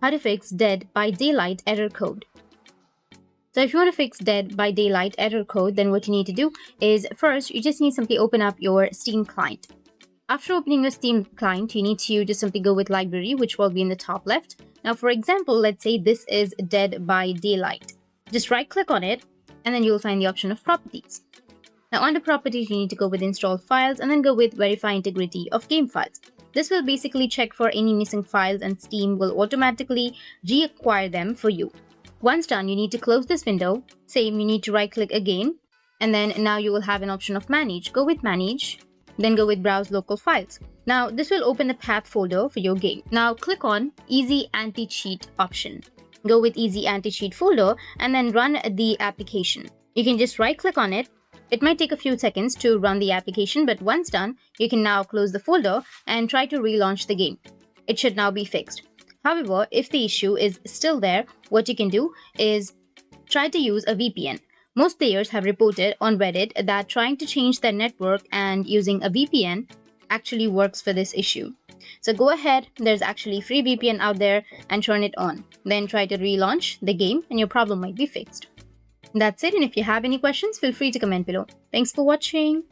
how to fix Dead by Daylight error code. So if you want to fix Dead by Daylight error code, then what you need to do is first, you just need to simply open up your Steam client. After opening your Steam client, you need to just simply go with library, which will be in the top left. Now, for example, let's say this is Dead by Daylight. Just right click on it, and then you'll find the option of properties. Now, under properties, you need to go with install files and then go with verify integrity of game files. This will basically check for any missing files and Steam will automatically reacquire them for you. Once done, you need to close this window. Same, you need to right click again, and then now you will have an option of manage. Go with manage, then go with browse local files. Now this will open the path folder for your game. Now click on easy anti-cheat option. Go with easy anti-cheat folder and then run the application. You can just right click on it. It might take a few seconds to run the application, but once done, you can now close the folder and try to relaunch the game. It should now be fixed. However, if the issue is still there, what you can do is try to use a VPN. Most players have reported on Reddit that trying to change their network and using a VPN actually works for this issue. So go ahead, there's actually free VPN out there, and turn it on. Then try to relaunch the game and your problem might be fixed. That's it, and if you have any questions, feel free to comment below. Thanks for watching.